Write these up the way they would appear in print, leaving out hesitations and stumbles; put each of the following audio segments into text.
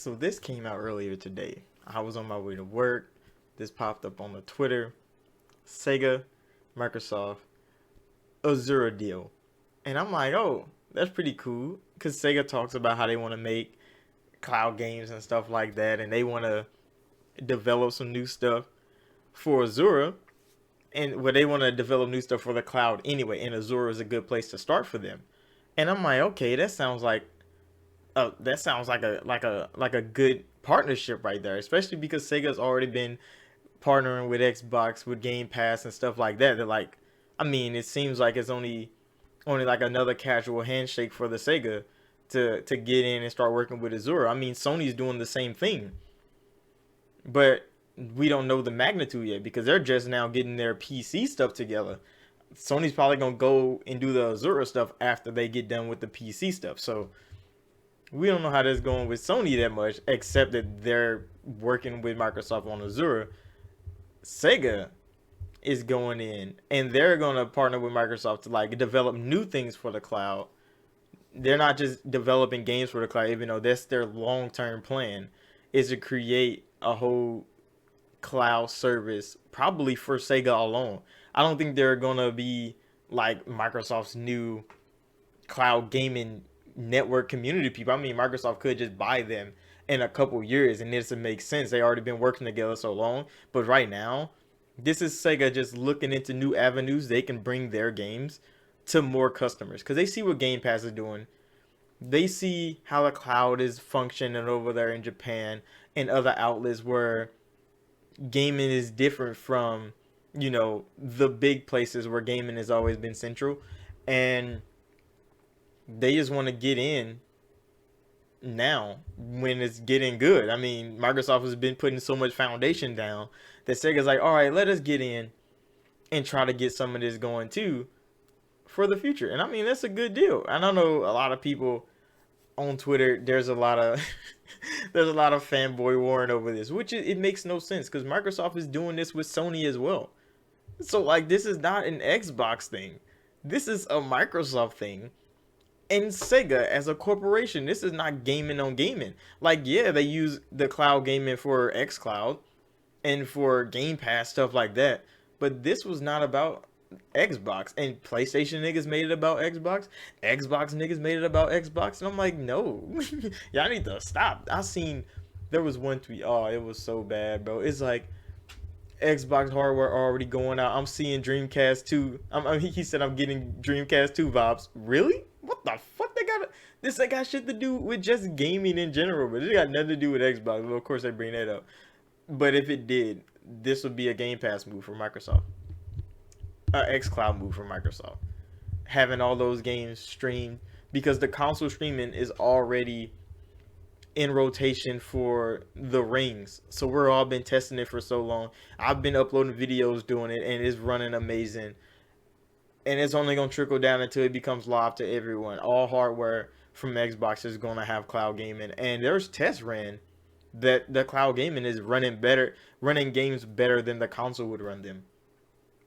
So this came out earlier today. I was on my way to work. This popped up on the Twitter. Sega, Microsoft, Azura deal. And I'm like, oh, that's pretty cool. Because Sega talks about how they want to make cloud games and stuff like that. And they want to develop some new stuff for Azura. And they want to develop new stuff for the cloud anyway. And Azura is a good place to start for them. And I'm like, okay, that sounds like a good partnership right there, especially because Sega's already been partnering with Xbox with Game Pass and stuff like that. They're like, I mean, it seems like it's only like another casual handshake for the Sega to get in and start working with Azure. I mean, Sony's doing the same thing, but we don't know the magnitude yet because they're just now getting their PC stuff together. Sony's probably gonna go and do the Azure stuff after they get done with the PC stuff. So we don't know how that's going with Sony that much, except that they're working with Microsoft on Azure. Sega is going in and they're going to partner with Microsoft to like develop new things for the cloud. They're not just developing games for the cloud, even though that's their long-term plan is to create a whole cloud service probably for Sega alone. I don't think they're going to be like Microsoft's new cloud gaming network community people. I mean, Microsoft could just buy them in a couple years and this would make sense. They already been working together so long. But right now, this is Sega just looking into new avenues they can bring their games to more customers because they see what Game Pass is doing. They see how the cloud is functioning over there in Japan and other outlets where gaming is different from, the big places where gaming has always been central. And they just want to get in now when it's getting good. I mean, Microsoft has been putting so much foundation down that Sega's like, all right, let us get in and try to get some of this going too for the future. And I mean, that's a good deal. And I know a lot of people on Twitter, there's a lot of there's a lot of fanboy warring over this, which it makes no sense because Microsoft is doing this with Sony as well. So like, this is not an Xbox thing. This is a Microsoft thing and Sega as a corporation. This is not gaming on gaming. Like, yeah, they use the cloud gaming for xCloud and for Game Pass, stuff like that. But this was not about Xbox. And PlayStation niggas made it about Xbox. Xbox niggas made it about Xbox. And I'm like, no. Y'all need to stop. There was one tweet. Oh, it was so bad, bro. It's like, Xbox hardware already going out. I'm seeing Dreamcast 2. He said I'm getting Dreamcast 2 vibes. Really? What the fuck? This got shit to do with just gaming in general, but it got nothing to do with Xbox. Well, of course they bring that up. But if it did, this would be a Game Pass move for Microsoft. XCloud move for Microsoft. Having all those games streamed because the console streaming is already in rotation for the rings. So we're all been testing it for so long. I've been uploading videos doing it and it's running amazing. And it's only going to trickle down until it becomes live to everyone. All hardware from Xbox is going to have cloud gaming. And there's tests ran that the cloud gaming is running games better than the console would run them.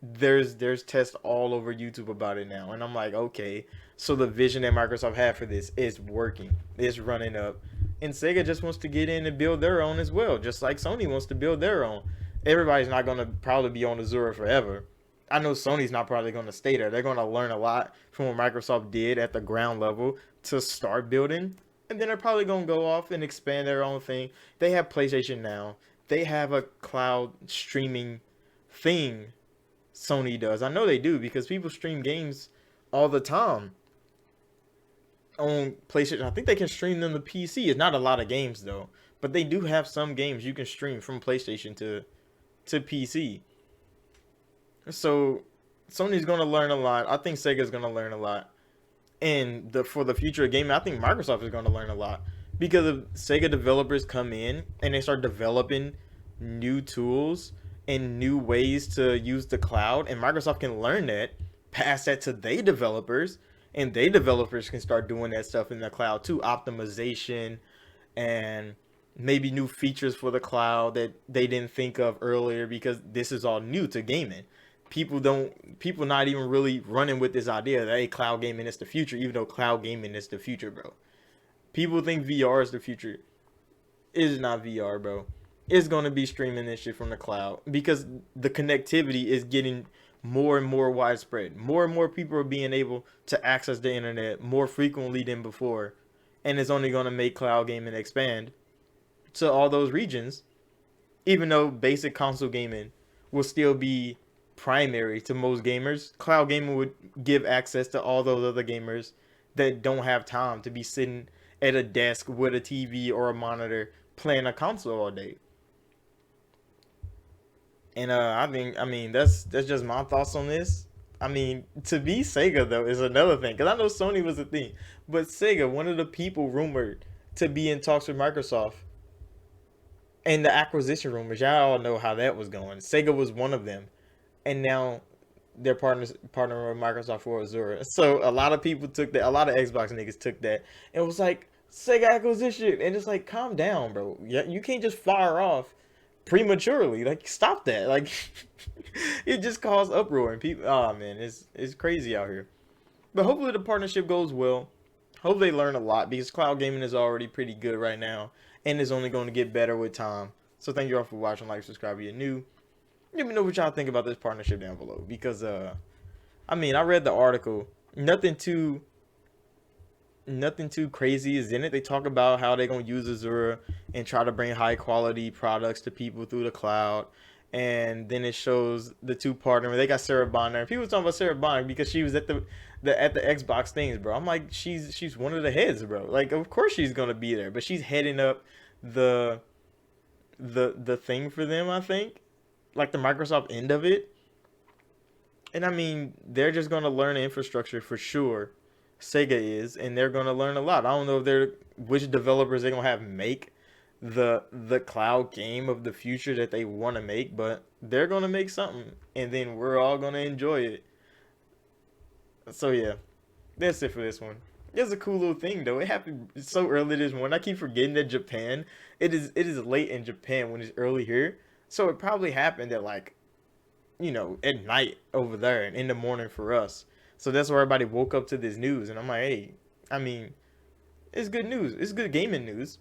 There's tests all over YouTube about it now. And I'm like, okay, so the vision that Microsoft had for this is working. It's running up. And Sega just wants to get in and build their own as well, just like Sony wants to build their own. Everybody's not going to probably be on Azure forever. I know Sony's not probably going to stay there. They're going to learn a lot from what Microsoft did at the ground level to start building. And then they're probably going to go off and expand their own thing. They have PlayStation now. They have a cloud streaming thing. Sony does. I know they do because people stream games all the time on PlayStation. I think they can stream them to PC. It's not a lot of games though, but they do have some games you can stream from PlayStation to PC. So Sony's gonna learn a lot. I think Sega's gonna learn a lot, and for the future of gaming, I think Microsoft is gonna learn a lot because if Sega developers come in and they start developing new tools and new ways to use the cloud, and Microsoft can learn that, pass that to their developers, and they developers can start doing that stuff in the cloud too, optimization and maybe new features for the cloud that they didn't think of earlier because this is all new to gaming. People not even really running with this idea that hey, cloud gaming is the future, even though cloud gaming is the future, bro. People think VR is the future. It's not VR, bro. It's gonna be streaming this shit from the cloud because the connectivity is getting more and more widespread. More and more people are being able to access the internet more frequently than before, and it's only gonna make cloud gaming expand to all those regions. Even though basic console gaming will still be primary to most gamers, cloud gaming would give access to all those other gamers that don't have time to be sitting at a desk with a TV or a monitor playing a console all day. And I mean, that's just my thoughts on this. I mean, to be Sega though is another thing because I know Sony was a thing, but Sega, one of the people rumored to be in talks with Microsoft, and the acquisition rumors, y'all all know how that was going. Sega was one of them, and now they're partnering with Microsoft for Azure. So a lot of people took that. A lot of Xbox niggas took that and was like Sega acquisition, and it's like calm down, bro. Yeah, you can't just fire off prematurely. Like stop that. Like it just caused uproar and people. Oh man, it's crazy out here. But hopefully the partnership goes well. Hope they learn a lot because cloud gaming is already pretty good right now and is only going to get better with time. So thank you all for watching. Like, subscribe if you're new. Let me know what y'all think about this partnership down below because I mean I read the article. Nothing too crazy is in it. They talk about how they're gonna use Azure and try to bring high quality products to people through the cloud. And then it shows the two partners. They got Sarah Bonner. And people talking about Sarah Bonner because she was at the Xbox things, bro. I'm like, she's one of the heads, bro. Like, of course she's gonna be there, but she's heading up the the thing for them. I think, like the Microsoft end of it. And I mean, they're just gonna learn infrastructure for sure. Sega is, and they're gonna learn a lot. I don't know if they're which developers they're gonna have make the cloud game of the future that they want to make, but they're gonna make something, and then we're all gonna enjoy it. So yeah, that's it for this one. It's a cool little thing though. It happened so early this morning. I keep forgetting that Japan. It is late in Japan when it's early here. So it probably happened at like at night over there and in the morning for us. So that's where everybody woke up to this news, and I'm like, hey, I mean, it's good news. It's good gaming news.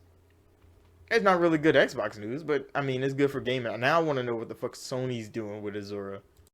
It's not really good Xbox news, but I mean, it's good for gaming. Now I want to know what the fuck Sony's doing with Azura.